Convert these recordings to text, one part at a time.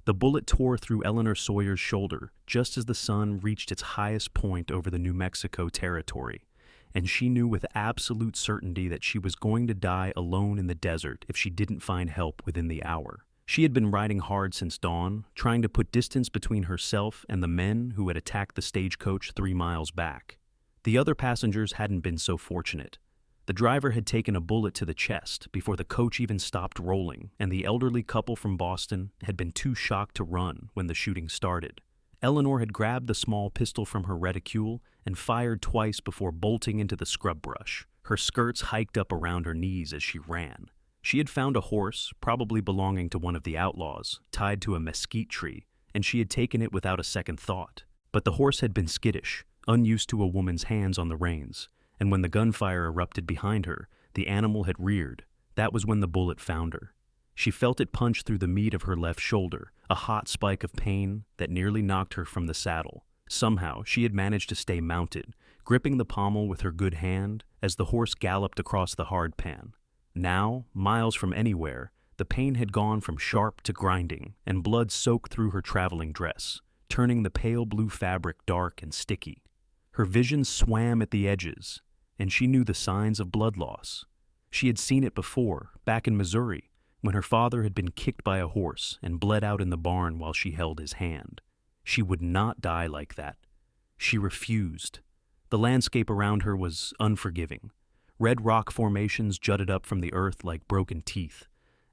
The bullet tore through Eleanor Sawyer's shoulder just as the sun reached its highest point over the New Mexico territory, and she knew with absolute certainty that she was going to die alone in the desert if she didn't find help within the hour. She had been riding hard since dawn, trying to put distance between herself and the men who had attacked the stagecoach 3 miles back. The other passengers hadn't been so fortunate. The driver had taken a bullet to the chest before the coach even stopped rolling, and the elderly couple from Boston had been too shocked to run when the shooting started. Eleanor had grabbed the small pistol from her reticule and fired twice before bolting into the scrub brush, her skirts hiked up around her knees as she ran. She had found a horse, probably belonging to one of the outlaws, tied to a mesquite tree, and she had taken it without a second thought. But the horse had been skittish, unused to a woman's hands on the reins, and when the gunfire erupted behind her, the animal had reared. That was when the bullet found her. She felt it punch through the meat of her left shoulder, a hot spike of pain that nearly knocked her from the saddle. Somehow, she had managed to stay mounted, gripping the pommel with her good hand as the horse galloped across the hard pan. Now, miles from anywhere, the pain had gone from sharp to grinding, and blood soaked through her traveling dress, turning the pale blue fabric dark and sticky. Her vision swam at the edges, and she knew the signs of blood loss. She had seen it before, back in Missouri, when her father had been kicked by a horse and bled out in the barn while she held his hand. She would not die like that. She refused. The landscape around her was unforgiving. Red rock formations jutted up from the earth like broken teeth,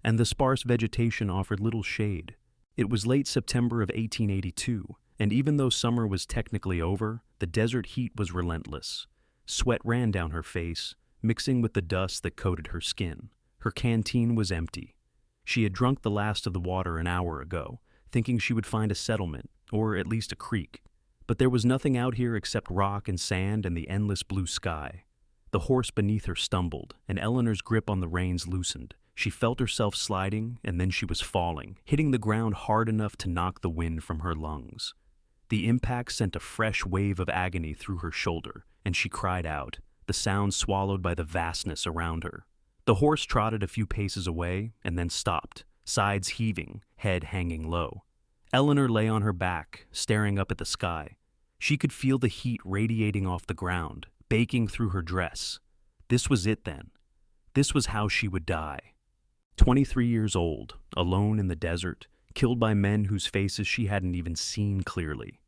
and the sparse vegetation offered little shade. It was late September of 1882, and even though summer was technically over, the desert heat was relentless. Sweat ran down her face, mixing with the dust that coated her skin. Her canteen was empty. She had drunk the last of the water an hour ago, thinking she would find a settlement, or at least a creek. But there was nothing out here except rock and sand and the endless blue sky. The horse beneath her stumbled, and Eleanor's grip on the reins loosened. She felt herself sliding, and then she was falling, hitting the ground hard enough to knock the wind from her lungs. The impact sent a fresh wave of agony through her shoulder, and she cried out, the sound swallowed by the vastness around her. The horse trotted a few paces away, and then stopped, sides heaving, head hanging low. Eleanor lay on her back, staring up at the sky. She could feel the heat radiating off the ground, baking through her dress. This was it then. This was how she would die. 23 years old, alone in the desert, killed by men whose faces she hadn't even seen clearly.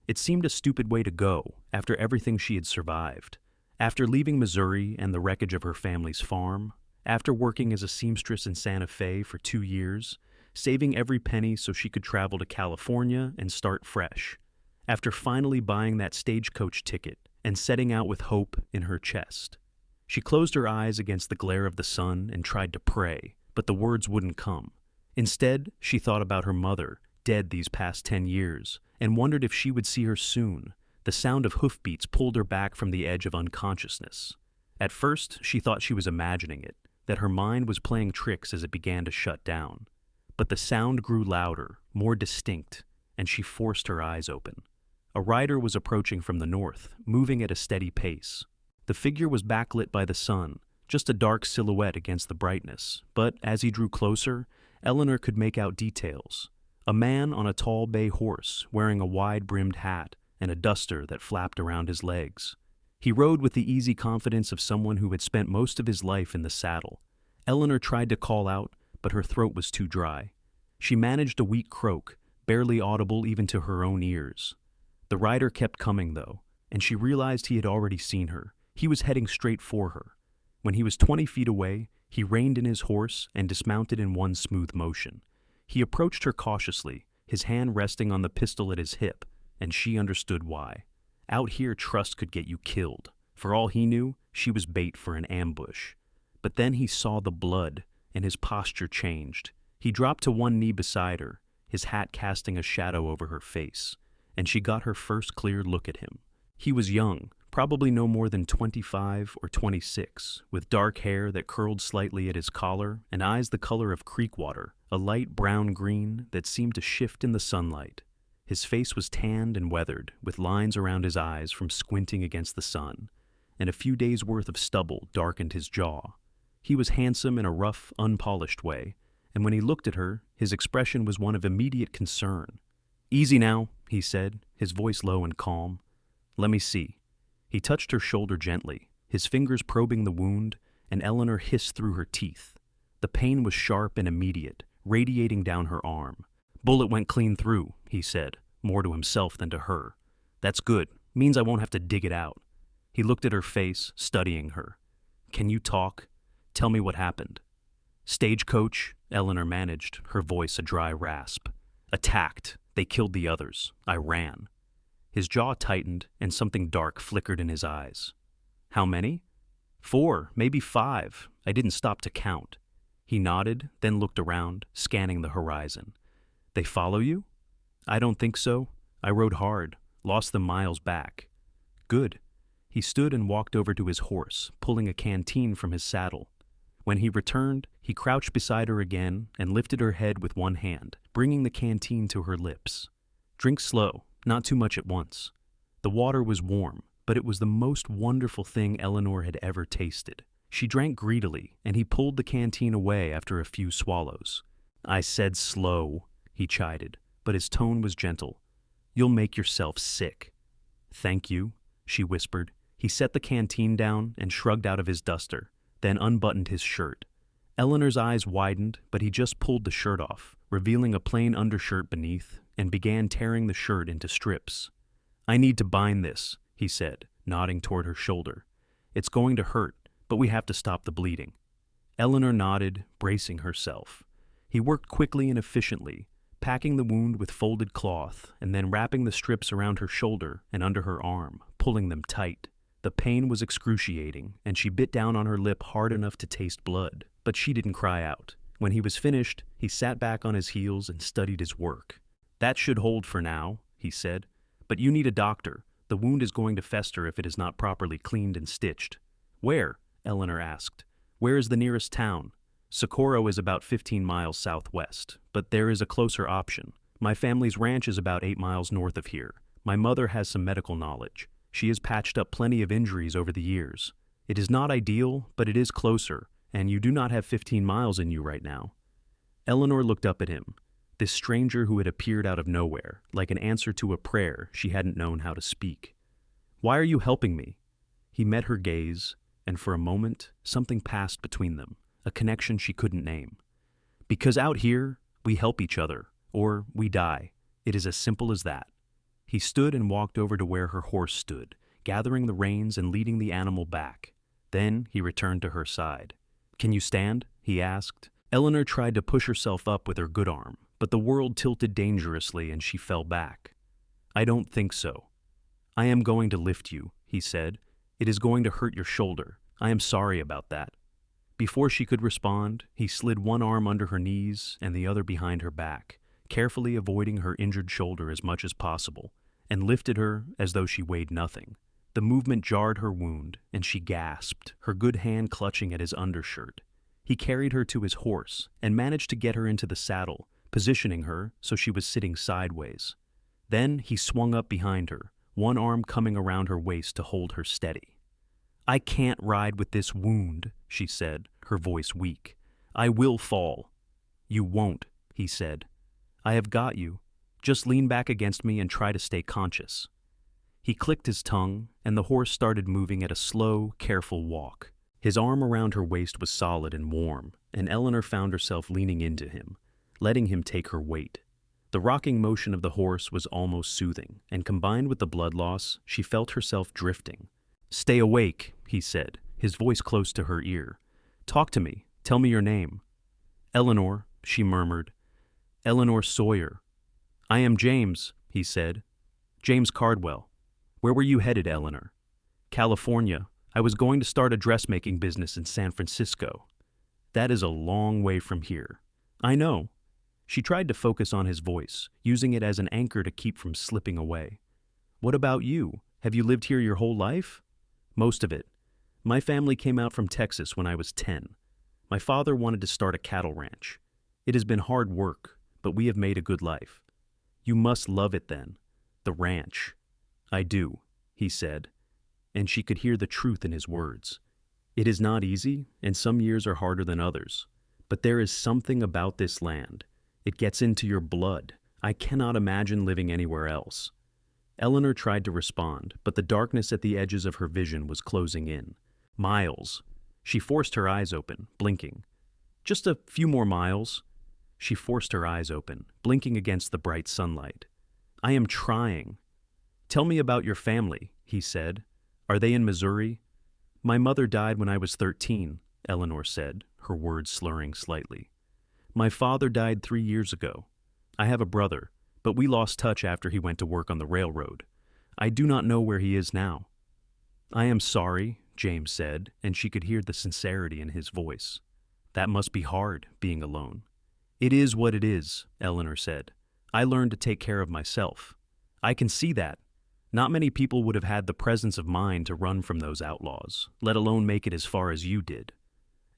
It seemed a stupid way to go, after everything she had survived. After leaving Missouri and the wreckage of her family's farm, after working as a seamstress in Santa Fe for 2 years, saving every penny so she could travel to California and start fresh, after finally buying that stagecoach ticket and setting out with hope in her chest. She closed her eyes against the glare of the sun and tried to pray, but the words wouldn't come. Instead, she thought about her mother, dead these past 10 years, and wondered if she would see her soon. The sound of hoofbeats pulled her back from the edge of unconsciousness. At first, she thought she was imagining it, that her mind was playing tricks as it began to shut down. But the sound grew louder, more distinct, and she forced her eyes open. A rider was approaching from the north, moving at a steady pace. The figure was backlit by the sun, just a dark silhouette against the brightness, but as he drew closer, Eleanor could make out details. A man on a tall bay horse, wearing a wide-brimmed hat and a duster that flapped around his legs. He rode with the easy confidence of someone who had spent most of his life in the saddle. Eleanor tried to call out, but her throat was too dry. She managed a weak croak, barely audible even to her own ears. The rider kept coming, though, and she realized he had already seen her. He was heading straight for her. When he was 20 feet away, he reined in his horse and dismounted in one smooth motion. He approached her cautiously, his hand resting on the pistol at his hip, and she understood why. Out here, trust could get you killed. For all he knew, she was bait for an ambush. But then he saw the blood, and his posture changed. He dropped to one knee beside her, his hat casting a shadow over her face, and she got her first clear look at him. He was young, probably no more than 25 or 26, with dark hair that curled slightly at his collar and eyes the color of creek water, a light brown-green that seemed to shift in the sunlight. His face was tanned and weathered, with lines around his eyes from squinting against the sun, and a few days' worth of stubble darkened his jaw. He was handsome in a rough, unpolished way, and when he looked at her, his expression was one of immediate concern. "Easy now," he said, his voice low and calm. "Let me see." He touched her shoulder gently, his fingers probing the wound, and Eleanor hissed through her teeth. The pain was sharp and immediate, radiating down her arm. "Bullet went clean through," he said, more to himself than to her. "That's good. Means I won't have to dig it out." He looked at her face, studying her. "Can you talk? Tell me what happened." "Stagecoach," Eleanor managed, her voice a dry rasp. "Attacked. They killed the others. I ran." His jaw tightened, and something dark flickered in his eyes. "How many?" "4, maybe 5. I didn't stop to count." He nodded, then looked around, scanning the horizon. "They follow you?" "I don't think so. I rode hard, lost them miles back." "Good." He stood and walked over to his horse, pulling a canteen from his saddle. When he returned, he crouched beside her again and lifted her head with one hand, bringing the canteen to her lips. "Drink slow, not too much at once." The water was warm, but it was the most wonderful thing Eleanor had ever tasted. She drank greedily, and he pulled the canteen away after a few swallows. "I said slow," he chided, but his tone was gentle. "You'll make yourself sick." "Thank you," she whispered. He set the canteen down and shrugged out of his duster, then unbuttoned his shirt. Eleanor's eyes widened, but he just pulled the shirt off, revealing a plain undershirt beneath, and began tearing the shirt into strips. "I need to bind this," he said, nodding toward her shoulder. "It's going to hurt, but we have to stop the bleeding." Eleanor nodded, bracing herself. He worked quickly and efficiently, packing the wound with folded cloth and then wrapping the strips around her shoulder and under her arm, pulling them tight. The pain was excruciating, and she bit down on her lip hard enough to taste blood, but she didn't cry out. When he was finished, he sat back on his heels and studied his work. "That should hold for now," he said, "but you need a doctor. The wound is going to fester if it is not properly cleaned and stitched." "Where?" Eleanor asked. "Where is the nearest town?" "Socorro is about 15 miles southwest, but there is a closer option. My family's ranch is about 8 miles north of here. My mother has some medical knowledge. She has patched up plenty of injuries over the years. It is not ideal, but it is closer, and you do not have 15 miles in you right now." Eleanor looked up at him, this stranger who had appeared out of nowhere, like an answer to a prayer she hadn't known how to speak. "Why are you helping me?" He met her gaze, and for a moment, something passed between them, a connection she couldn't name. "Because out here, we help each other, or we die. It is as simple as that." He stood and walked over to where her horse stood, gathering the reins and leading the animal back. Then he returned to her side. "Can you stand?" he asked. Eleanor tried to push herself up with her good arm, but the world tilted dangerously and she fell back. "I don't think so." "I am going to lift you," he said. "It is going to hurt your shoulder. I am sorry about that." Before she could respond, he slid one arm under her knees and the other behind her back, carefully avoiding her injured shoulder as much as possible, and lifted her as though she weighed nothing. The movement jarred her wound, and she gasped, her good hand clutching at his undershirt. He carried her to his horse and managed to get her into the saddle, positioning her so she was sitting sideways. Then he swung up behind her, one arm coming around her waist to hold her steady. "I can't ride with this wound," she said, her voice weak. "I will fall." "You won't," he said. "I have got you. Just lean back against me and try to stay conscious." He clicked his tongue, and the horse started moving at a slow, careful walk. His arm around her waist was solid and warm, and Eleanor found herself leaning into him, letting him take her weight. The rocking motion of the horse was almost soothing, and combined with the blood loss, she felt herself drifting. "Stay awake," he said, his voice close to her ear. "Talk to me. Tell me your name." "Eleanor," she murmured. "Eleanor Sawyer." "I am James," he said. "James Cardwell." "Where were you headed, Eleanor?" "California. I was going to start a dressmaking business in San Francisco." "That is a long way from here." "I know." She tried to focus on his voice, using it as an anchor to keep from slipping away. "What about you? Have you lived here your whole life?" "Most of it. My family came out from Texas when I was 10. My father wanted to start a cattle ranch. It has been hard work, but we have made a good life." "You must love it then. The ranch." "I do," he said, and she could hear the truth in his words. "It is not easy, and some years are harder than others. But there is something about this land. It gets into your blood. I cannot imagine living anywhere else." Eleanor tried to respond, but the darkness at the edges of her vision was closing in. Miles. She forced her eyes open, blinking. "Just a few more miles." She forced her eyes open, blinking against the bright sunlight. "I am trying." "Tell me about your family," he said. "Are they in Missouri?" "My mother died when I was 13, Eleanor said, her words slurring slightly. "My father died 3 years ago. I have a brother, but we lost touch after he went to work on the railroad. I do not know where he is now." "I am sorry," James said, and she could hear the sincerity in his voice. "That must be hard, being alone." "It is what it is," Eleanor said. "I learned to take care of myself." "I can see that. Not many people would have had the presence of mind to run from those outlaws, let alone make it as far as you did."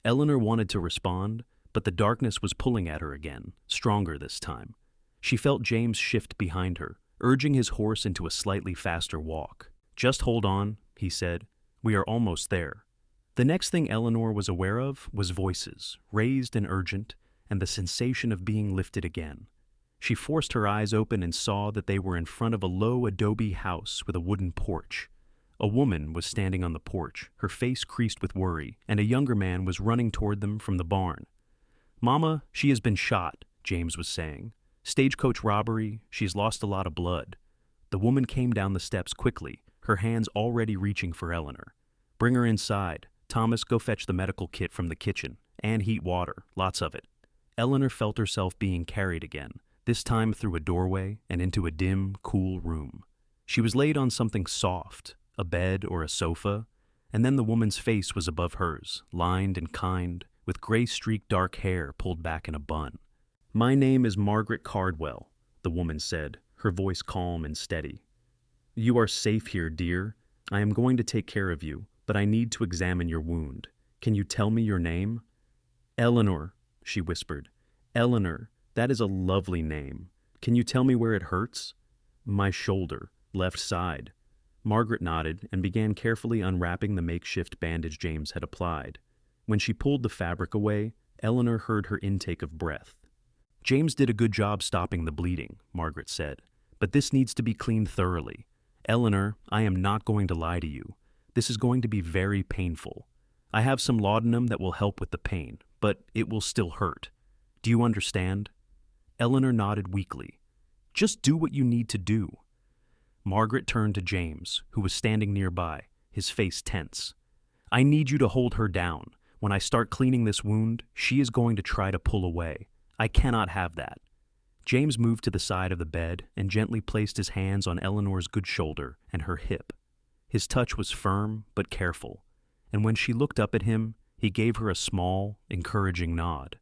Eleanor wanted to respond, but the darkness was pulling at her again, stronger this time. She felt James shift behind her, urging his horse into a slightly faster walk. "Just hold on," he said. "We are almost there." The next thing Eleanor was aware of was voices, raised and urgent, and the sensation of being lifted again. She forced her eyes open and saw that they were in front of a low adobe house with a wooden porch. A woman was standing on the porch, her face creased with worry, and a younger man was running toward them from the barn. "Mama, she has been shot," James was saying. "Stagecoach robbery, she's lost a lot of blood." The woman came down the steps quickly, her hands already reaching for Eleanor. "Bring her inside. Thomas, go fetch the medical kit from the kitchen, and heat water, lots of it." Eleanor felt herself being carried again, this time through a doorway and into a dim, cool room. She was laid on something soft, a bed or a sofa, and then the woman's face was above hers, lined and kind, with gray-streaked dark hair pulled back in a bun. "My name is Margaret Cardwell," the woman said, her voice calm and steady. "You are safe here, dear. I am going to take care of you, but I need to examine your wound. Can you tell me your name?" "Eleanor," she whispered. "Eleanor, that is a lovely name. Can you tell me where it hurts?" "My shoulder, left side." Margaret nodded and began carefully unwrapping the makeshift bandage James had applied. When she pulled the fabric away, Eleanor heard her intake of breath. "James did a good job stopping the bleeding," Margaret said, "but this needs to be cleaned thoroughly. Eleanor, I am not going to lie to you. This is going to be very painful. I have some laudanum that will help with the pain, but it will still hurt. Do you understand?" Eleanor nodded weakly. "Just do what you need to do." Margaret turned to James, who was standing nearby, his face tense. "I need you to hold her down. When I start cleaning this wound, she is going to try to pull away. I cannot have that." James moved to the side of the bed and gently placed his hands on Eleanor's good shoulder and her hip. His touch was firm but careful, and when she looked up at him, he gave her a small, encouraging nod.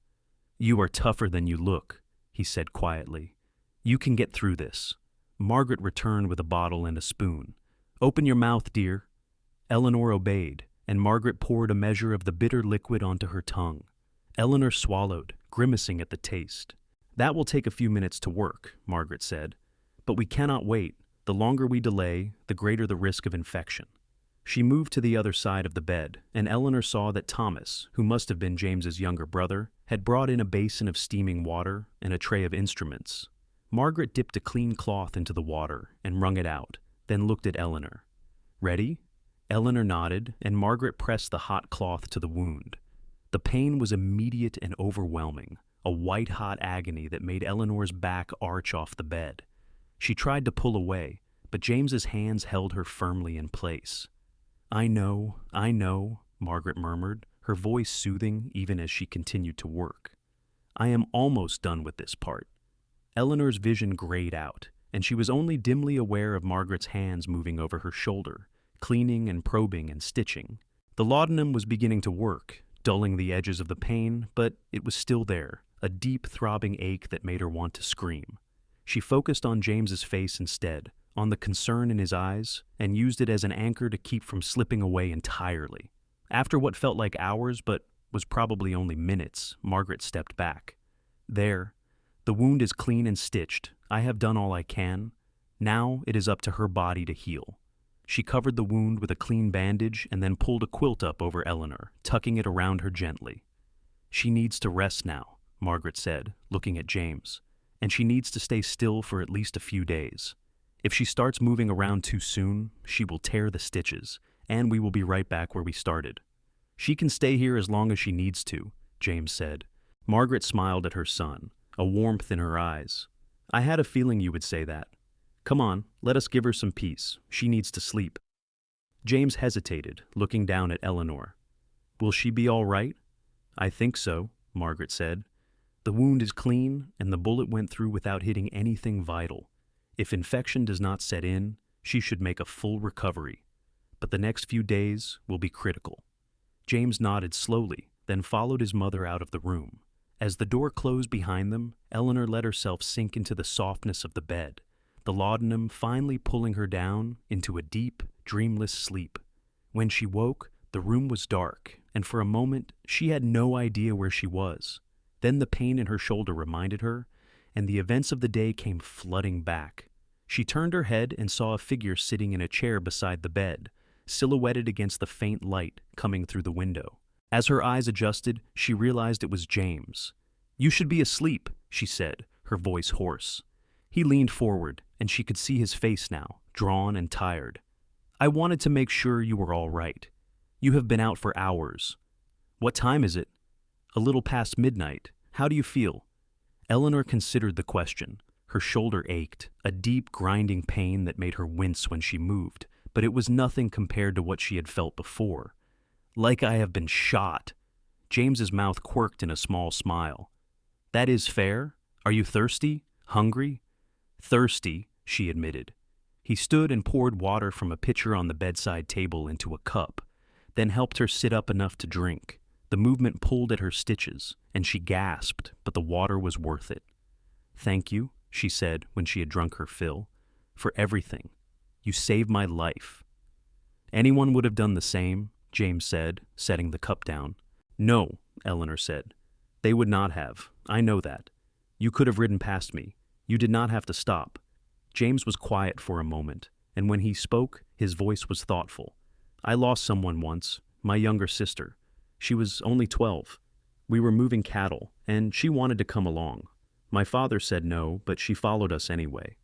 "You are tougher than you look," he said quietly. "You can get through this." Margaret returned with a bottle and a spoon. "Open your mouth, dear." Eleanor obeyed, and Margaret poured a measure of the bitter liquid onto her tongue. Eleanor swallowed, grimacing at the taste. "That will take a few minutes to work," Margaret said. "But we cannot wait. The longer we delay, the greater the risk of infection." She moved to the other side of the bed, and Eleanor saw that Thomas, who must have been James's younger brother, had brought in a basin of steaming water and a tray of instruments. Margaret dipped a clean cloth into the water and wrung it out, then looked at Eleanor. "Ready?" Eleanor nodded, and Margaret pressed the hot cloth to the wound. The pain was immediate and overwhelming, a white-hot agony that made Eleanor's back arch off the bed. She tried to pull away, but James's hands held her firmly in place. I know," Margaret murmured, her voice soothing even as she continued to work. "I am almost done with this part." Eleanor's vision grayed out, and she was only dimly aware of Margaret's hands moving over her shoulder, cleaning and probing and stitching. The laudanum was beginning to work, dulling the edges of the pain, but it was still there, a deep throbbing ache that made her want to scream. She focused on James's face instead, on the concern in his eyes, and used it as an anchor to keep from slipping away entirely. After what felt like hours but was probably only minutes, Margaret stepped back. "There. The wound is clean and stitched. I have done all I can. Now it is up to her body to heal." She covered the wound with a clean bandage and then pulled a quilt up over Eleanor, tucking it around her gently. She needs to rest now, Margaret said, looking at James, and she needs to stay still for at least a few days. If she starts moving around too soon, she will tear the stitches, and we will be right back where we started. She can stay here as long as she needs to, James said. Margaret smiled at her son, a warmth in her eyes. I had a feeling you would say that. Come on, let us give her some peace. She needs to sleep. James hesitated, looking down at Eleanor. Will she be all right? I think so, Margaret said. The wound is clean, and the bullet went through without hitting anything vital. If infection does not set in, she should make a full recovery. But the next few days will be critical. James nodded slowly, then followed his mother out of the room. As the door closed behind them, Eleanor let herself sink into the softness of the bed, the laudanum finally pulling her down into a deep, dreamless sleep. When she woke, the room was dark, and for a moment she had no idea where she was. Then the pain in her shoulder reminded her, and the events of the day came flooding back. She turned her head and saw a figure sitting in a chair beside the bed, silhouetted against the faint light coming through the window. As her eyes adjusted, she realized it was James. You should be asleep, she said, her voice hoarse. He leaned forward, and she could see his face now, drawn and tired. I wanted to make sure you were all right. You have been out for hours. What time is it? A little past midnight. How do you feel? Eleanor considered the question. Her shoulder ached, a deep, grinding pain that made her wince when she moved, but it was nothing compared to what she had felt before. Like I have been shot. James's mouth quirked in a small smile. That is fair. Are you thirsty? Hungry? Thirsty, she admitted. He stood and poured water from a pitcher on the bedside table into a cup, then helped her sit up enough to drink. The movement pulled at her stitches, and she gasped, but the water was worth it. Thank you, she said when she had drunk her fill, for everything. You saved my life. Anyone would have done the same, James said, setting the cup down. No, Eleanor said. They would not have. I know that. You could have ridden past me. You did not have to stop. James was quiet for a moment, and when he spoke, his voice was thoughtful. I lost someone once, my younger sister. She was only 12. We were moving cattle, and she wanted to come along. My father said no, but she followed us anyway.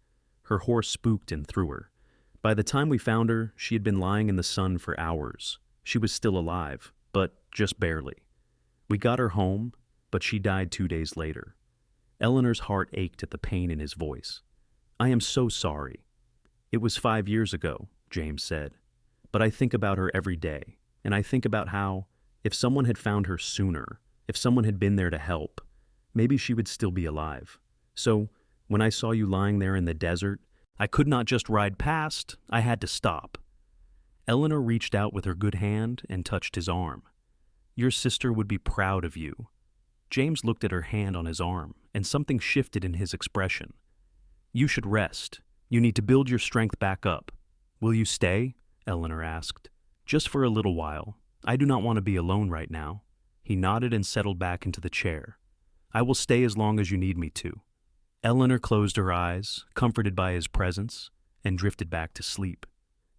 Her horse spooked and threw her. By the time we found her, she had been lying in the sun for hours. She was still alive, but just barely. We got her home, but she died 2 days later. Eleanor's heart ached at the pain in his voice. I am so sorry. It was 5 years ago, James said. But I think about her every day, and I think about how, if someone had found her sooner, if someone had been there to help, maybe she would still be alive. So, when I saw you lying there in the desert, I could not just ride past, I had to stop. Eleanor reached out with her good hand and touched his arm. Your sister would be proud of you. James looked at her hand on his arm, and something shifted in his expression. You should rest. You need to build your strength back up. Will you stay? Eleanor asked. Just for a little while. I do not want to be alone right now. He nodded and settled back into the chair. I will stay as long as you need me to. Eleanor closed her eyes, comforted by his presence, and drifted back to sleep.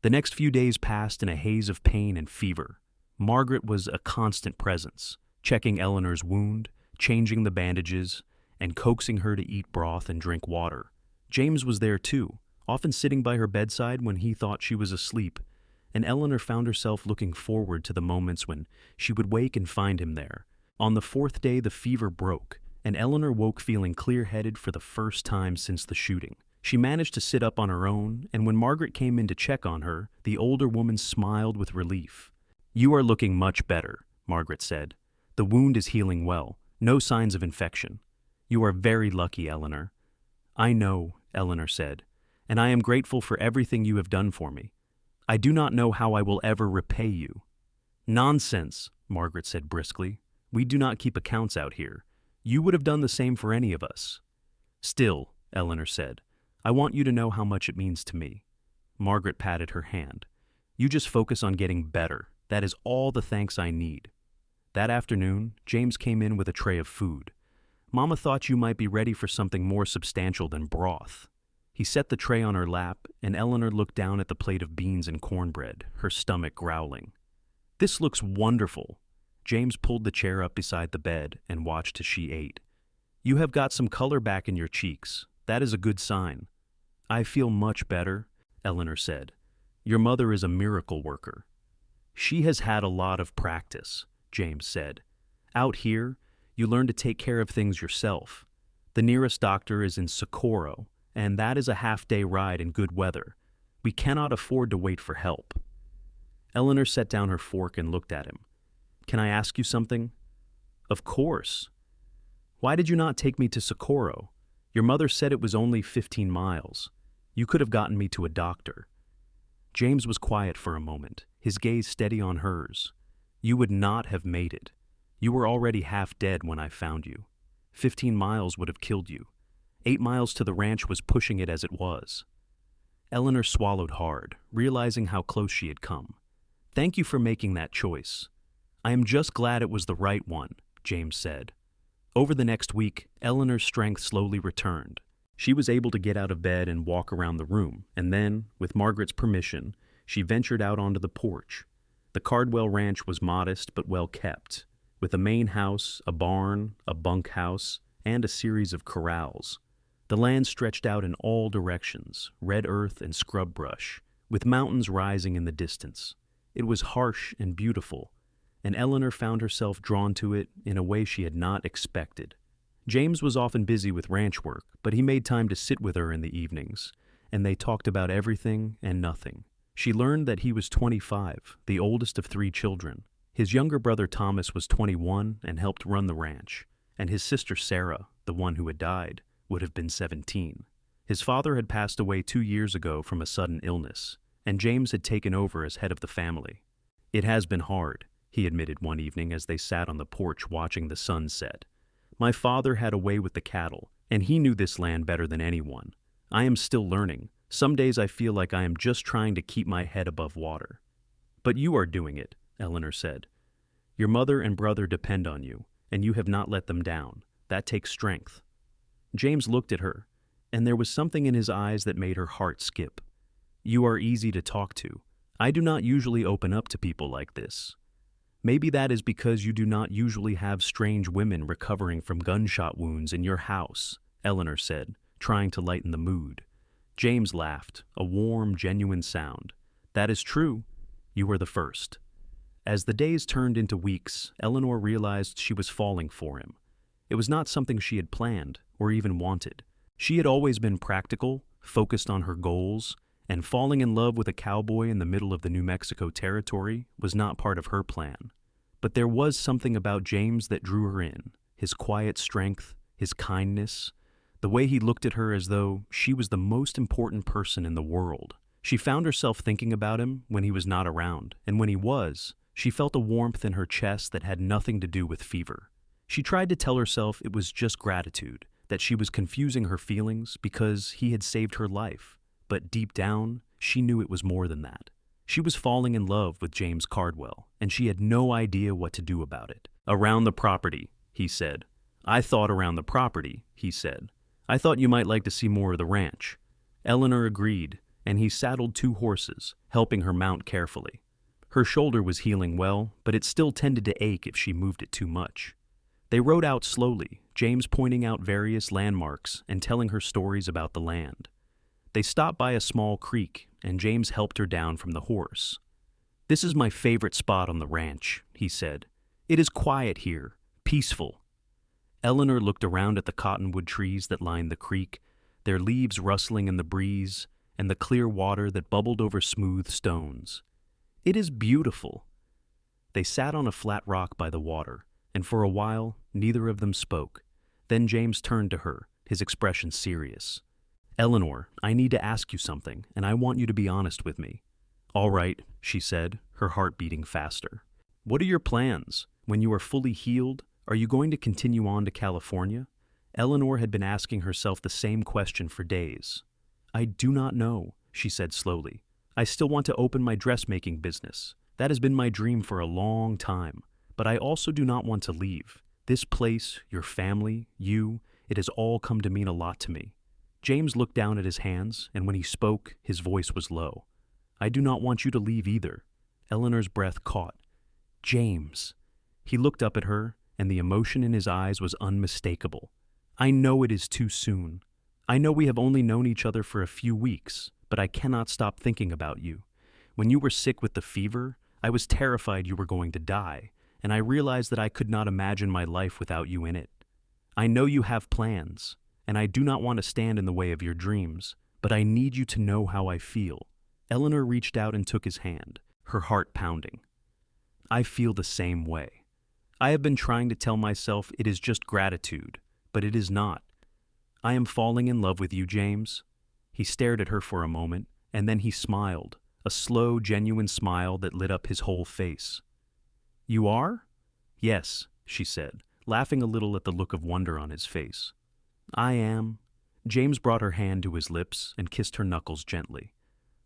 The next few days passed in a haze of pain and fever. Margaret was a constant presence, checking Eleanor's wound, changing the bandages, and coaxing her to eat broth and drink water. James was there too, often sitting by her bedside when he thought she was asleep, and Eleanor found herself looking forward to the moments when she would wake and find him there. On the 4th day, the fever broke, and Eleanor woke feeling clear-headed for the first time since the shooting. She managed to sit up on her own, and when Margaret came in to check on her, the older woman smiled with relief. You are looking much better, Margaret said. The wound is healing well. No signs of infection. You are very lucky, Eleanor. I know, Eleanor said, and I am grateful for everything you have done for me. I do not know how I will ever repay you. Nonsense, Margaret said briskly. We do not keep accounts out here. You would have done the same for any of us. Still, Eleanor said, I want you to know how much it means to me. Margaret patted her hand. You just focus on getting better. That is all the thanks I need. That afternoon, James came in with a tray of food. Mama thought you might be ready for something more substantial than broth. He set the tray on her lap, and Eleanor looked down at the plate of beans and cornbread, her stomach growling. This looks wonderful. James pulled the chair up beside the bed and watched as she ate. "You have got some color back in your cheeks. That is a good sign." "I feel much better," Eleanor said. "Your mother is a miracle worker." "She has had a lot of practice," James said. "Out here, you learn to take care of things yourself. The nearest doctor is in Socorro, and that is a half-day ride in good weather. We cannot afford to wait for help." Eleanor set down her fork and looked at him. "Can I ask you something?" "Of course." "Why did you not take me to Socorro? Your mother said it was only 15 miles. You could have gotten me to a doctor." James was quiet for a moment, his gaze steady on hers. "You would not have made it. You were already half dead when I found you. 15 miles would have killed you. 8 miles to the ranch was pushing it as it was." Eleanor swallowed hard, realizing how close she had come. "Thank you for making that choice." "I am just glad it was the right one," James said. Over the next week, Eleanor's strength slowly returned. She was able to get out of bed and walk around the room, and then, with Margaret's permission, she ventured out onto the porch. The Cardwell Ranch was modest but well kept, with a main house, a barn, a bunkhouse, and a series of corrals. The land stretched out in all directions, red earth and scrub brush, with mountains rising in the distance. It was harsh and beautiful, and Eleanor found herself drawn to it in a way she had not expected. James was often busy with ranch work, but he made time to sit with her in the evenings, and they talked about everything and nothing. She learned that he was 25, the oldest of 3 children. His younger brother Thomas was 21 and helped run the ranch, and his sister Sarah, the one who had died, would have been 17. His father had passed away 2 years ago from a sudden illness, and James had taken over as head of the family. "It has been hard," he admitted one evening as they sat on the porch watching the sun set. "My father had a way with the cattle, and he knew this land better than anyone. I am still learning. Some days I feel like I am just trying to keep my head above water." "But you are doing it," Eleanor said. "Your mother and brother depend on you, and you have not let them down. That takes strength." James looked at her, and there was something in his eyes that made her heart skip. "You are easy to talk to. I do not usually open up to people like this." "Maybe that is because you do not usually have strange women recovering from gunshot wounds in your house," Eleanor said, trying to lighten the mood. James laughed, a warm, genuine sound. "That is true. You were the first." As the days turned into weeks, Eleanor realized she was falling for him. It was not something she had planned or even wanted. She had always been practical, focused on her goals, and falling in love with a cowboy in the middle of the New Mexico territory was not part of her plan. But there was something about James that drew her in, his quiet strength, his kindness, the way he looked at her as though she was the most important person in the world. She found herself thinking about him when he was not around, and when he was, she felt a warmth in her chest that had nothing to do with fever. She tried to tell herself it was just gratitude, that she was confusing her feelings because he had saved her life. But deep down, she knew it was more than that. She was falling in love with James Cardwell, and she had no idea what to do about it. "Around the property," he said. "I thought around the property," he said. "I thought you might like to see more of the ranch." Eleanor agreed, and he saddled 2 horses, helping her mount carefully. Her shoulder was healing well, but it still tended to ache if she moved it too much. They rode out slowly, James pointing out various landmarks and telling her stories about the land. They stopped by a small creek, and James helped her down from the horse. "This is my favorite spot on the ranch," he said. "It is quiet here, peaceful." Eleanor looked around at the cottonwood trees that lined the creek, their leaves rustling in the breeze, and the clear water that bubbled over smooth stones. "It is beautiful." They sat on a flat rock by the water, and for a while, neither of them spoke. Then James turned to her, his expression serious. "Eleanor, I need to ask you something, and I want you to be honest with me." "All right," she said, her heart beating faster. "What are your plans? When you are fully healed, are you going to continue on to California?" Eleanor had been asking herself the same question for days. "I do not know," she said slowly. "I still want to open my dressmaking business. That has been my dream for a long time. But I also do not want to leave. This place, your family, you, it has all come to mean a lot to me." James looked down at his hands, and when he spoke, his voice was low. "I do not want you to leave either." Eleanor's breath caught. "James." He looked up at her, and the emotion in his eyes was unmistakable. "I know it is too soon. I know we have only known each other for a few weeks, but I cannot stop thinking about you. When you were sick with the fever, I was terrified you were going to die, and I realized that I could not imagine my life without you in it. I know you have plans, and I do not want to stand in the way of your dreams, but I need you to know how I feel." Eleanor reached out and took his hand, her heart pounding. "I feel the same way. I have been trying to tell myself it is just gratitude, but it is not. I am falling in love with you, James." He stared at her for a moment, and then he smiled, a slow, genuine smile that lit up his whole face. "You are?" "Yes," she said, laughing a little at the look of wonder on his face. "I am." James brought her hand to his lips and kissed her knuckles gently.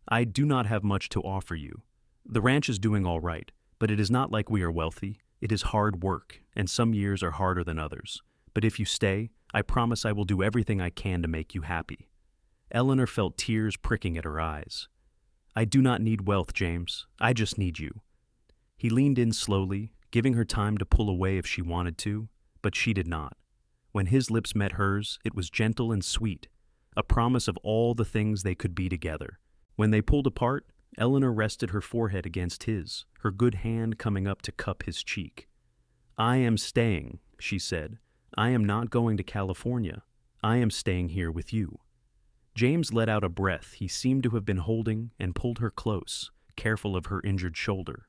"I do not have much to offer you. The ranch is doing all right, but it is not like we are wealthy. It is hard work, and some years are harder than others. But if you stay, I promise I will do everything I can to make you happy." Eleanor felt tears pricking at her eyes. "I do not need wealth, James. I just need you." He leaned in slowly, giving her time to pull away if she wanted to, but she did not. When his lips met hers, it was gentle and sweet, a promise of all the things they could be together. When they pulled apart, Eleanor rested her forehead against his, her good hand coming up to cup his cheek. "I am staying," she said. "I am not going to California. I am staying here with you." James let out a breath he seemed to have been holding and pulled her close, careful of her injured shoulder.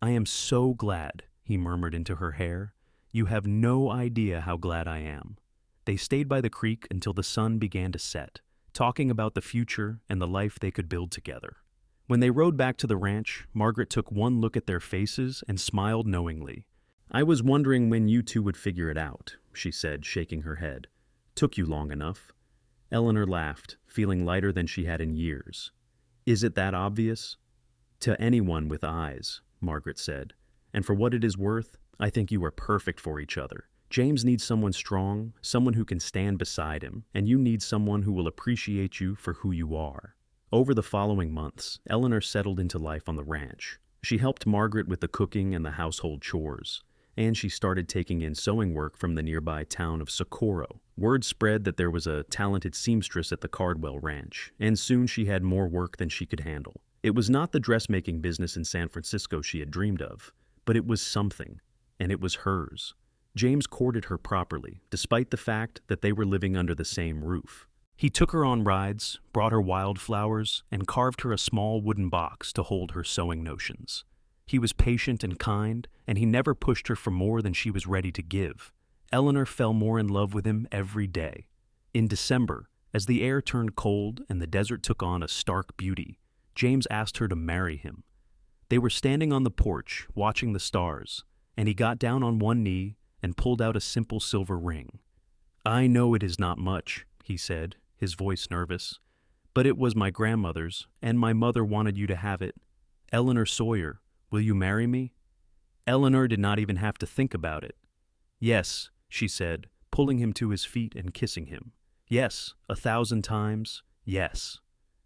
"I am so glad," he murmured into her hair. "You have no idea how glad I am." They stayed by the creek until the sun began to set, talking about the future and the life they could build together. When they rode back to the ranch, Margaret took one look at their faces and smiled knowingly. "I was wondering when you two would figure it out," she said, shaking her head. "Took you long enough." Eleanor laughed, feeling lighter than she had in years. "Is it that obvious?" "To anyone with eyes," Margaret said. "And for what it is worth, I think you are perfect for each other. James needs someone strong, someone who can stand beside him, and you need someone who will appreciate you for who you are." Over the following months, Eleanor settled into life on the ranch. She helped Margaret with the cooking and the household chores, and she started taking in sewing work from the nearby town of Socorro. Word spread that there was a talented seamstress at the Cardwell Ranch, and soon she had more work than she could handle. It was not the dressmaking business in San Francisco she had dreamed of, but it was something, and it was hers. James courted her properly, despite the fact that they were living under the same roof. He took her on rides, brought her wildflowers, and carved her a small wooden box to hold her sewing notions. He was patient and kind, and he never pushed her for more than she was ready to give. Eleanor fell more in love with him every day. In December, as the air turned cold and the desert took on a stark beauty, James asked her to marry him. They were standing on the porch, watching the stars, and he got down on one knee and pulled out a simple silver ring. "I know it is not much," he said, his voice nervous, "but it was my grandmother's, and my mother wanted you to have it. Eleanor Sawyer, will you marry me?" Eleanor did not even have to think about it. "Yes," she said, pulling him to his feet and kissing him. "Yes, 1,000 times, yes."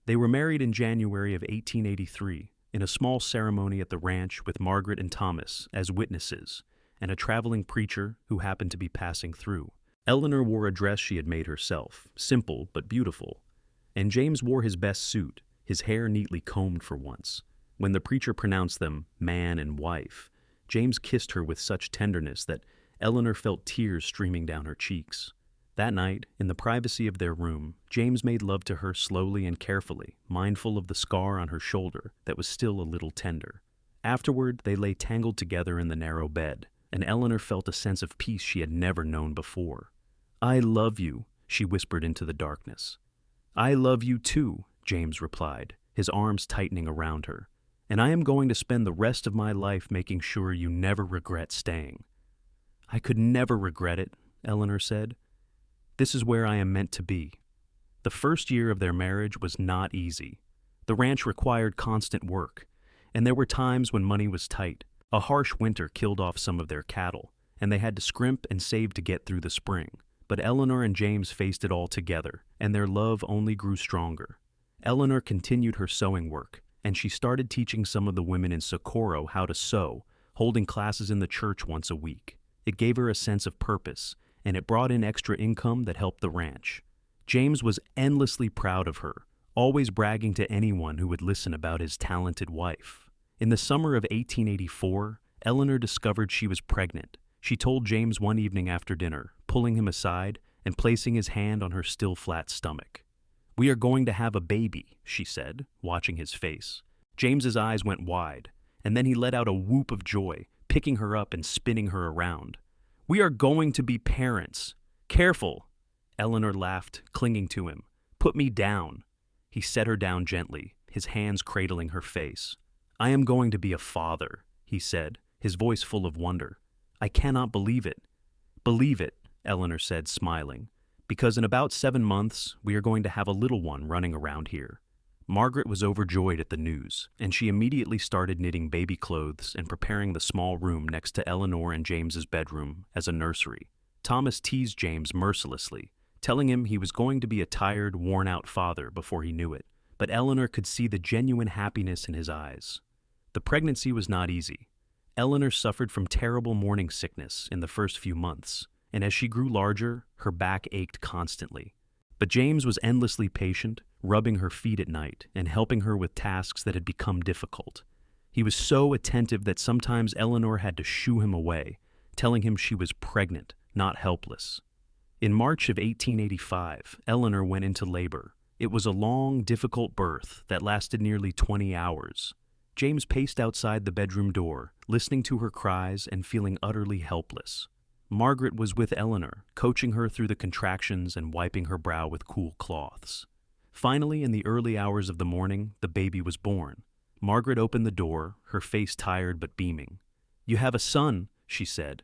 They were married in January of 1883, in a small ceremony at the ranch with Margaret and Thomas as witnesses, and a traveling preacher who happened to be passing through. Eleanor wore a dress she had made herself, simple but beautiful, and James wore his best suit, his hair neatly combed for once. When the preacher pronounced them man and wife, James kissed her with such tenderness that Eleanor felt tears streaming down her cheeks. That night, in the privacy of their room, James made love to her slowly and carefully, mindful of the scar on her shoulder that was still a little tender. Afterward, they lay tangled together in the narrow bed, and Eleanor felt a sense of peace she had never known before. "I love you," she whispered into the darkness. "I love you too," James replied, his arms tightening around her. "And I am going to spend the rest of my life making sure you never regret staying." "I could never regret it," Eleanor said. "This is where I am meant to be." The first year of their marriage was not easy. The ranch required constant work, and there were times when money was tight. A harsh winter killed off some of their cattle, and they had to scrimp and save to get through the spring. But Eleanor and James faced it all together, and their love only grew stronger. Eleanor continued her sewing work, and she started teaching some of the women in Socorro how to sew, holding classes in the church once a week. It gave her a sense of purpose, and it brought in extra income that helped the ranch. James was endlessly proud of her, always bragging to anyone who would listen about his talented wife. In the summer of 1884, Eleanor discovered she was pregnant. She told James one evening after dinner, pulling him aside and placing his hand on her still flat stomach. "We are going to have a baby," she said, watching his face. James's eyes went wide, and then he let out a whoop of joy, picking her up and spinning her around. "We are going to be parents. Careful!" Eleanor laughed, clinging to him. "Put me down." He set her down gently, his hands cradling her face. "I am going to be a father," he said, his voice full of wonder. "I cannot believe it." "Believe it," Eleanor said, smiling, "because in about 7 months we are going to have a little one running around here." Margaret was overjoyed at the news, and she immediately started knitting baby clothes and preparing the small room next to Eleanor and James's bedroom as a nursery. Thomas teased James mercilessly, telling him he was going to be a tired, worn-out father before he knew it, but Eleanor could see the genuine happiness in his eyes. The pregnancy was not easy. Eleanor suffered from terrible morning sickness in the first few months, and as she grew larger, her back ached constantly. But James was endlessly patient, rubbing her feet at night and helping her with tasks that had become difficult. He was so attentive that sometimes Eleanor had to shoo him away, telling him she was pregnant, not helpless. In March of 1885, Eleanor went into labor. It was a long, difficult birth that lasted nearly 20 hours. James paced outside the bedroom door, listening to her cries and feeling utterly helpless. Margaret was with Eleanor, coaching her through the contractions and wiping her brow with cool cloths. Finally, in the early hours of the morning, the baby was born. Margaret opened the door, her face tired but beaming. "You have a son," she said.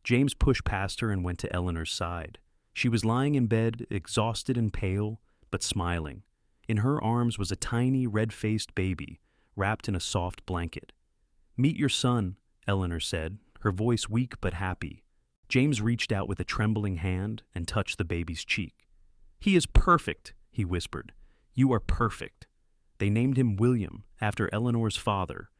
James pushed past her and went to Eleanor's side. She was lying in bed, exhausted and pale, but smiling. In her arms was a tiny, red-faced baby, wrapped in a soft blanket. "Meet your son," Eleanor said, her voice weak but happy. James reached out with a trembling hand and touched the baby's cheek. "He is perfect," he whispered. "You are perfect." They named him William, after Eleanor's father,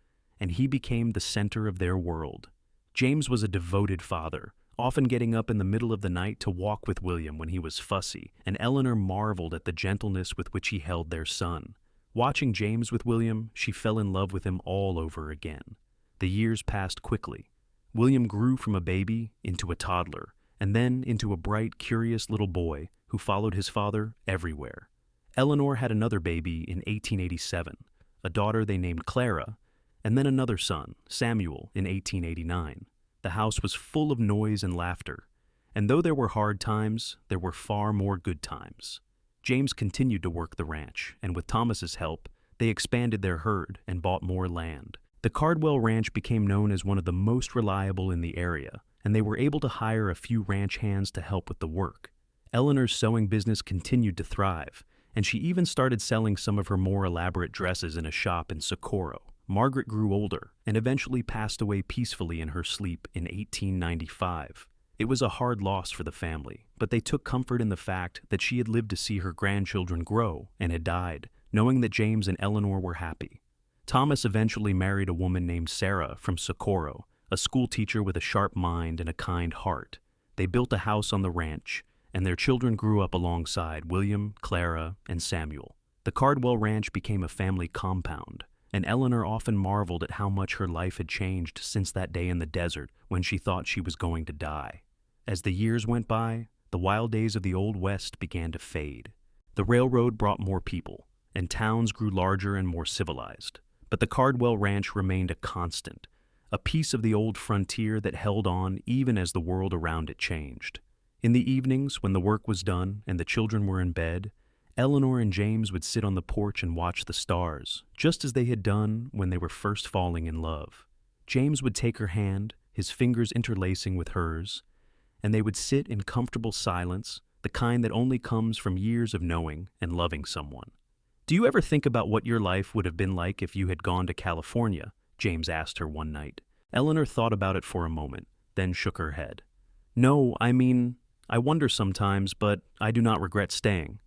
and he became the center of their world. James was a devoted father, often getting up in the middle of the night to walk with William when he was fussy, and Eleanor marveled at the gentleness with which he held their son. Watching James with William, she fell in love with him all over again. The years passed quickly. William grew from a baby into a toddler, and then into a bright, curious little boy who followed his father everywhere. Eleanor had another baby in 1887, a daughter they named Clara, and then another son, Samuel, in 1889. The house was full of noise and laughter, and though there were hard times, there were far more good times. James continued to work the ranch, and with Thomas's help, they expanded their herd and bought more land. The Cardwell Ranch became known as one of the most reliable in the area, and they were able to hire a few ranch hands to help with the work. Eleanor's sewing business continued to thrive, and she even started selling some of her more elaborate dresses in a shop in Socorro. Margaret grew older and eventually passed away peacefully in her sleep in 1895. It was a hard loss for the family, but they took comfort in the fact that she had lived to see her grandchildren grow and had died, knowing that James and Eleanor were happy. Thomas eventually married a woman named Sarah from Socorro, a schoolteacher with a sharp mind and a kind heart. They built a house on the ranch, and their children grew up alongside William, Clara, and Samuel. The Cardwell Ranch became a family compound, and Eleanor often marveled at how much her life had changed since that day in the desert when she thought she was going to die. As the years went by, the wild days of the Old West began to fade. The railroad brought more people, and towns grew larger and more civilized. But the Cardwell Ranch remained a constant, a piece of the old frontier that held on even as the world around it changed. In the evenings, when the work was done and the children were in bed, Eleanor and James would sit on the porch and watch the stars, just as they had done when they were first falling in love. James would take her hand, his fingers interlacing with hers, and they would sit in comfortable silence, the kind that only comes from years of knowing and loving someone. "Do you ever think about what your life would have been like if you had gone to California?" James asked her one night. Eleanor thought about it for a moment, then shook her head. "No, I wonder sometimes, but I do not regret staying.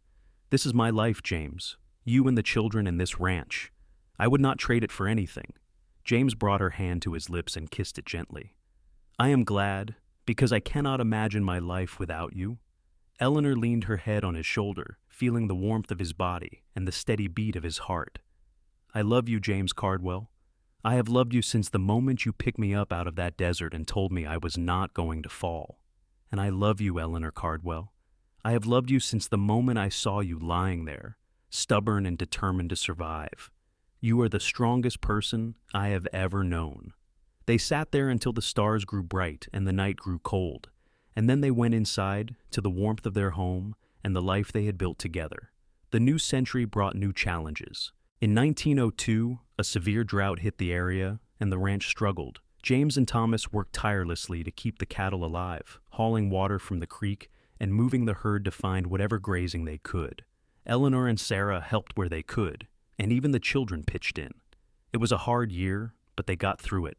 This is my life, James. You and the children and this ranch. I would not trade it for anything." James brought her hand to his lips and kissed it gently. "I am glad, because I cannot imagine my life without you." Eleanor leaned her head on his shoulder, feeling the warmth of his body and the steady beat of his heart. "I love you, James Cardwell. I have loved you since the moment you picked me up out of that desert and told me I was not going to fall. And I love you, Eleanor Cardwell. I have loved you since the moment I saw you lying there, stubborn and determined to survive. You are the strongest person I have ever known." They sat there until the stars grew bright and the night grew cold, and then they went inside to the warmth of their home and the life they had built together. The new century brought new challenges. In 1902, a severe drought hit the area, and the ranch struggled. James and Thomas worked tirelessly to keep the cattle alive, hauling water from the creek and moving the herd to find whatever grazing they could. Eleanor and Sarah helped where they could, and even the children pitched in. It was a hard year, but they got through it.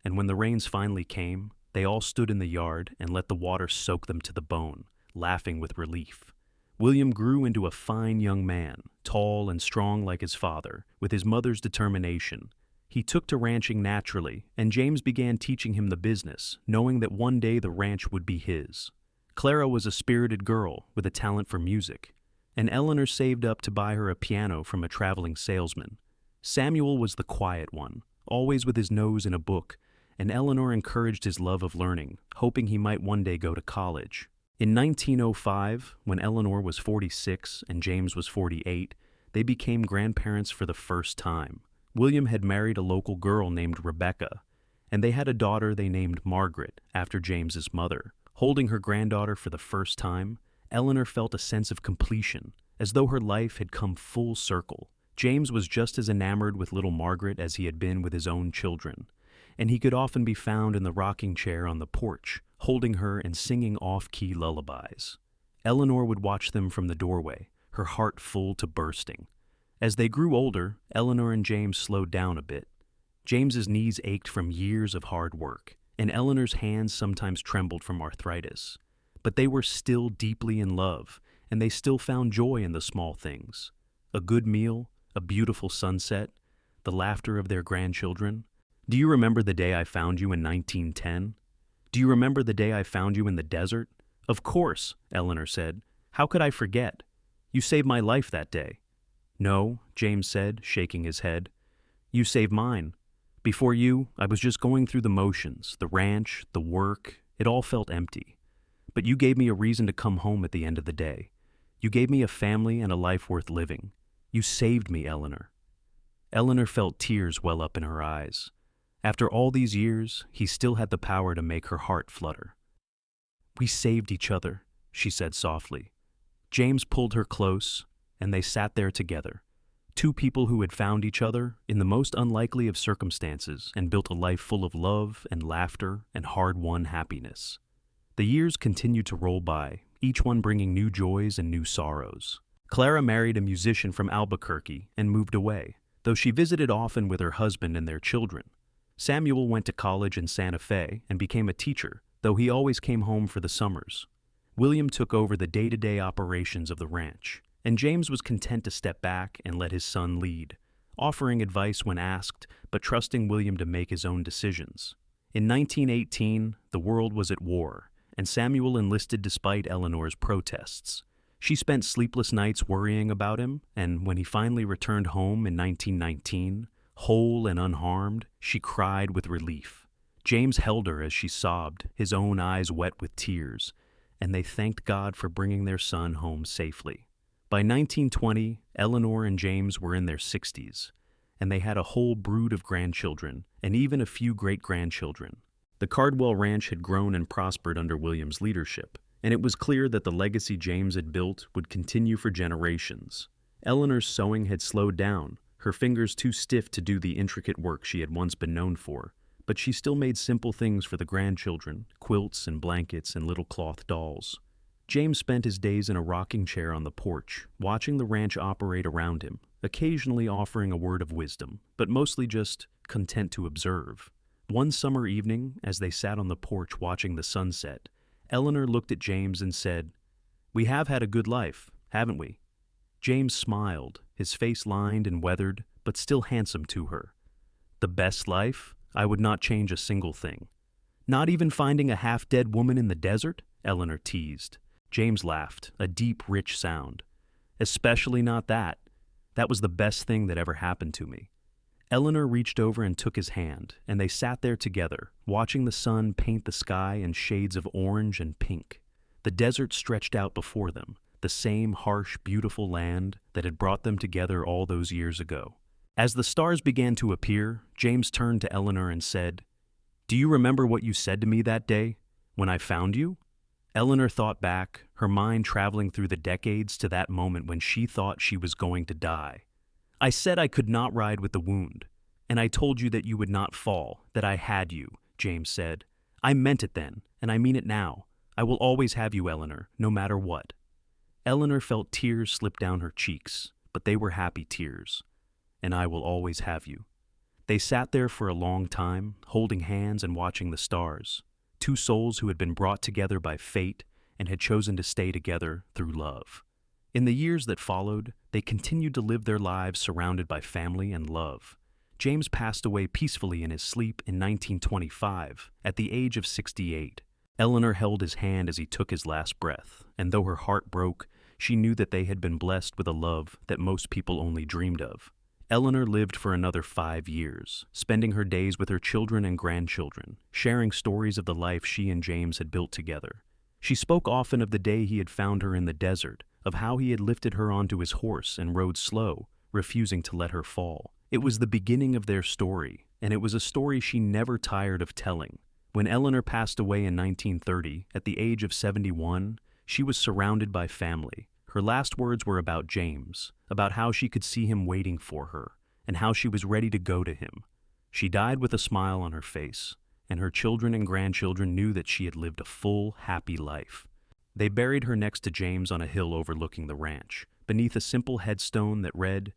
And when the rains finally came, they all stood in the yard and let the water soak them to the bone, laughing with relief. William grew into a fine young man, tall and strong like his father, with his mother's determination. He took to ranching naturally, and James began teaching him the business, knowing that one day the ranch would be his. Clara was a spirited girl with a talent for music, and Eleanor saved up to buy her a piano from a traveling salesman. Samuel was the quiet one, always with his nose in a book, and Eleanor encouraged his love of learning, hoping he might one day go to college. In 1905, when Eleanor was 46 and James was 48, they became grandparents for the first time. William had married a local girl named Rebecca, and they had a daughter they named Margaret, after James's mother. Holding her granddaughter for the first time, Eleanor felt a sense of completion, as though her life had come full circle. James was just as enamored with little Margaret as he had been with his own children, and he could often be found in the rocking chair on the porch, holding her and singing off-key lullabies. Eleanor would watch them from the doorway, her heart full to bursting. As they grew older, Eleanor and James slowed down a bit. James's knees ached from years of hard work, and Eleanor's hands sometimes trembled from arthritis. But they were still deeply in love, and they still found joy in the small things. A good meal, a beautiful sunset, the laughter of their grandchildren. "Do you remember the day I found you in 1910? Do you remember the day I found you in the desert?" "Of course," Eleanor said. "How could I forget? You saved my life that day." "No," James said, shaking his head. "You saved mine. Before you, I was just going through the motions, the ranch, the work. It all felt empty. But you gave me a reason to come home at the end of the day. You gave me a family and a life worth living. You saved me, Eleanor." Eleanor felt tears well up in her eyes. After all these years, he still had the power to make her heart flutter. "We saved each other," she said softly. James pulled her close, and they sat there together. Two people who had found each other in the most unlikely of circumstances and built a life full of love and laughter and hard-won happiness. The years continued to roll by, each one bringing new joys and new sorrows. Clara married a musician from Albuquerque and moved away, though she visited often with her husband and their children. Samuel went to college in Santa Fe and became a teacher, though he always came home for the summers. William took over the day-to-day operations of the ranch, and James was content to step back and let his son lead, offering advice when asked, but trusting William to make his own decisions. In 1918, the world was at war, and Samuel enlisted despite Eleanor's protests. She spent sleepless nights worrying about him, and when he finally returned home in 1919, whole and unharmed, she cried with relief. James held her as she sobbed, his own eyes wet with tears, and they thanked God for bringing their son home safely. By 1920, Eleanor and James were in their 60s, and they had a whole brood of grandchildren, and even a few great-grandchildren. The Cardwell Ranch had grown and prospered under William's leadership, and it was clear that the legacy James had built would continue for generations. Eleanor's sewing had slowed down, her fingers too stiff to do the intricate work she had once been known for, but she still made simple things for the grandchildren, quilts and blankets and little cloth dolls. James spent his days in a rocking chair on the porch, watching the ranch operate around him, occasionally offering a word of wisdom, but mostly just content to observe. One summer evening, as they sat on the porch watching the sunset, Eleanor looked at James and said, "We have had a good life, haven't we?" James smiled, his face lined and weathered, but still handsome to her. The best life? I would not change a single thing. Not even finding a half-dead woman in the desert? Eleanor teased. James laughed, a deep, rich sound. Especially not that. That was the best thing that ever happened to me. Eleanor reached over and took his hand, and they sat there together, watching the sun paint the sky in shades of orange and pink. The desert stretched out before them, the same harsh, beautiful land that had brought them together all those years ago. As the stars began to appear, James turned to Eleanor and said, "Do you remember what you said to me that day, when I found you?" Eleanor thought back, her mind traveling through the decades to that moment when she thought she was going to die. "I said I could not ride with the wound, and I told you that you would not fall, that I had you," James said. "I meant it then, and I mean it now. I will always have you, Eleanor, no matter what." Eleanor felt tears slip down her cheeks, but they were happy tears. "And I will always have you." They sat there for a long time, holding hands and watching the stars, two souls who had been brought together by fate and had chosen to stay together through love. In the years that followed, they continued to live their lives surrounded by family and love. James passed away peacefully in his sleep in 1925, at the age of 68. Eleanor held his hand as he took his last breath, and though her heart broke, she knew that they had been blessed with a love that most people only dreamed of. Eleanor lived for another 5 years, spending her days with her children and grandchildren, sharing stories of the life she and James had built together. She spoke often of the day he had found her in the desert, of how he had lifted her onto his horse and rode slow, refusing to let her fall. It was the beginning of their story, and it was a story she never tired of telling. When Eleanor passed away in 1930, at the age of 71, she was surrounded by family. Her last words were about James, about how she could see him waiting for her, and how she was ready to go to him. She died with a smile on her face, and her children and grandchildren knew that she had lived a full, happy life. They buried her next to James on a hill overlooking the ranch, beneath a simple headstone that read,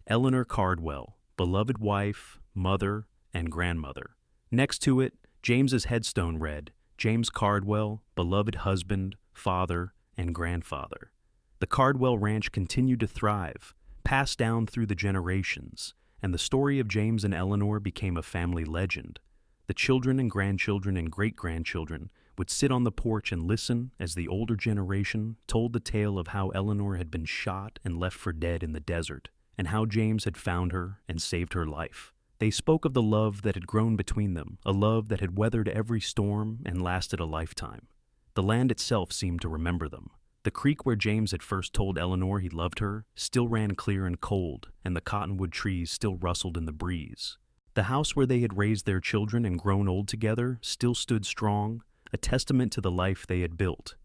"Eleanor Cardwell, beloved wife, mother, and grandmother." Next to it, James's headstone read, "James Cardwell, beloved husband, father, and grandfather." The Cardwell Ranch continued to thrive, passed down through the generations, and the story of James and Eleanor became a family legend. The children and grandchildren and great-grandchildren would sit on the porch and listen as the older generation told the tale of how Eleanor had been shot and left for dead in the desert, and how James had found her and saved her life. They spoke of the love that had grown between them, a love that had weathered every storm and lasted a lifetime. The land itself seemed to remember them. The creek where James had first told Eleanor he loved her still ran clear and cold, and the cottonwood trees still rustled in the breeze. The house where they had raised their children and grown old together still stood strong, a testament to the life they had built.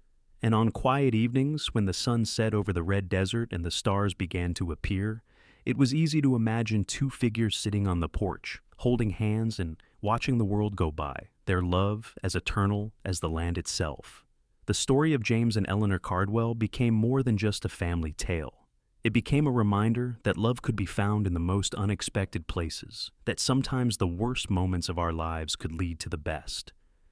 And on quiet evenings, when the sun set over the red desert and the stars began to appear, it was easy to imagine two figures sitting on the porch, holding hands and watching the world go by, their love as eternal as the land itself. The story of James and Eleanor Cardwell became more than just a family tale. It became a reminder that love could be found in the most unexpected places, that sometimes the worst moments of our lives could lead to the best,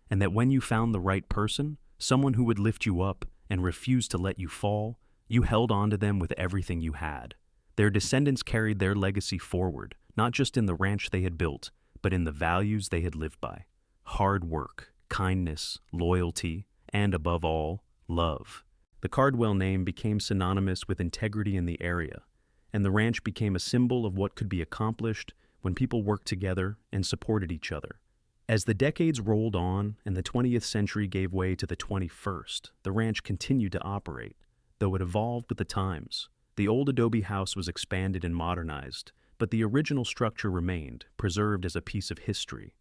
and that when you found the right person, someone who would lift you up and refuse to let you fall, you held on to them with everything you had. Their descendants carried their legacy forward, not just in the ranch they had built, but in the values they had lived by. Hard work, kindness, loyalty, and above all, love. The Cardwell name became synonymous with integrity in the area, and the ranch became a symbol of what could be accomplished when people worked together and supported each other. As the decades rolled on and the 20th century gave way to the 21st, the ranch continued to operate, though it evolved with the times. The old adobe house was expanded and modernized, but the original structure remained, preserved as a piece of history.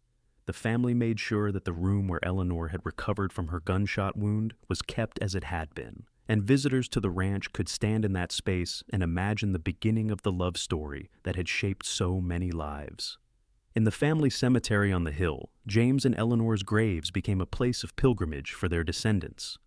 The family made sure that the room where Eleanor had recovered from her gunshot wound was kept as it had been, and visitors to the ranch could stand in that space and imagine the beginning of the love story that had shaped so many lives. In the family cemetery on the hill, James and Eleanor's graves became a place of pilgrimage for their descendants.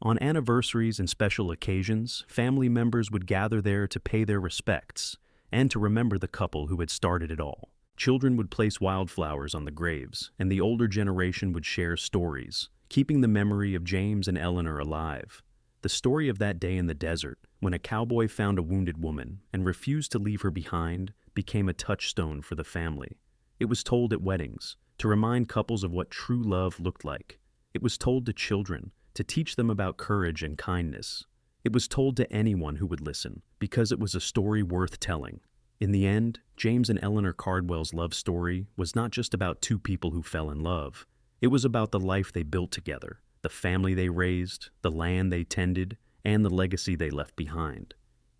On anniversaries and special occasions, family members would gather there to pay their respects and to remember the couple who had started it all. Children would place wildflowers on the graves, and the older generation would share stories, keeping the memory of James and Eleanor alive. The story of that day in the desert, when a cowboy found a wounded woman and refused to leave her behind, became a touchstone for the family. It was told at weddings, to remind couples of what true love looked like. It was told to children, to teach them about courage and kindness. It was told to anyone who would listen, because it was a story worth telling. In the end, James and Eleanor Cardwell's love story was not just about two people who fell in love. It was about the life they built together, the family they raised, the land they tended, and the legacy they left behind.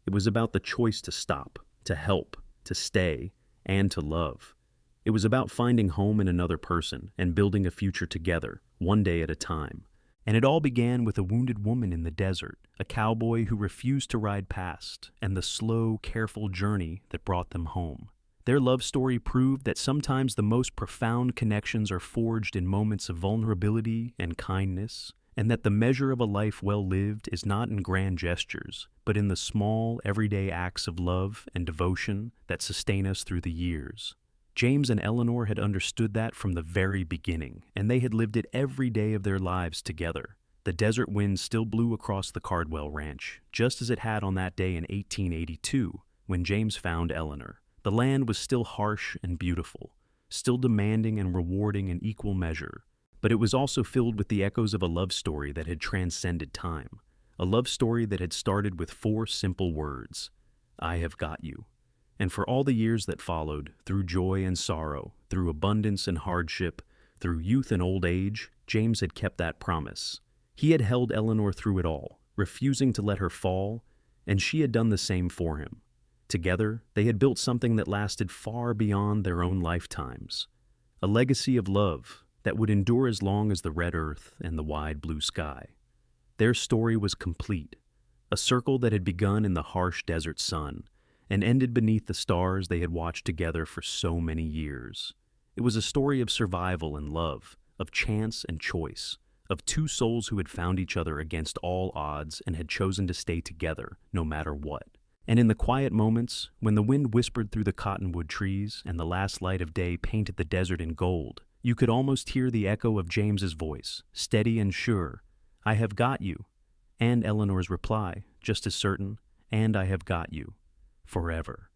It was about the choice to stop, to help, to stay, and to love. It was about finding home in another person and building a future together, one day at a time. And it all began with a wounded woman in the desert, a cowboy who refused to ride past, and the slow, careful journey that brought them home. Their love story proved that sometimes the most profound connections are forged in moments of vulnerability and kindness, and that the measure of a life well lived is not in grand gestures, but in the small, everyday acts of love and devotion that sustain us through the years. James and Eleanor had understood that from the very beginning, and they had lived it every day of their lives together. The desert wind still blew across the Cardwell Ranch, just as it had on that day in 1882, when James found Eleanor. The land was still harsh and beautiful, still demanding and rewarding in equal measure, but it was also filled with the echoes of a love story that had transcended time, a love story that had started with 4 simple words: "I have got you." And for all the years that followed, through joy and sorrow, through abundance and hardship, through youth and old age, James had kept that promise. He had held Eleanor through it all, refusing to let her fall, and she had done the same for him. Together, they had built something that lasted far beyond their own lifetimes, a legacy of love that would endure as long as the red earth and the wide blue sky. Their story was complete, a circle that had begun in the harsh desert sun and ended beneath the stars they had watched together for so many years. It was a story of survival and love, of chance and choice, of two souls who had found each other against all odds and had chosen to stay together no matter what. And in the quiet moments, when the wind whispered through the cottonwood trees and the last light of day painted the desert in gold, you could almost hear the echo of James's voice, steady and sure, "I have got you," and Eleanor's reply, just as certain, "And I have got you, forever."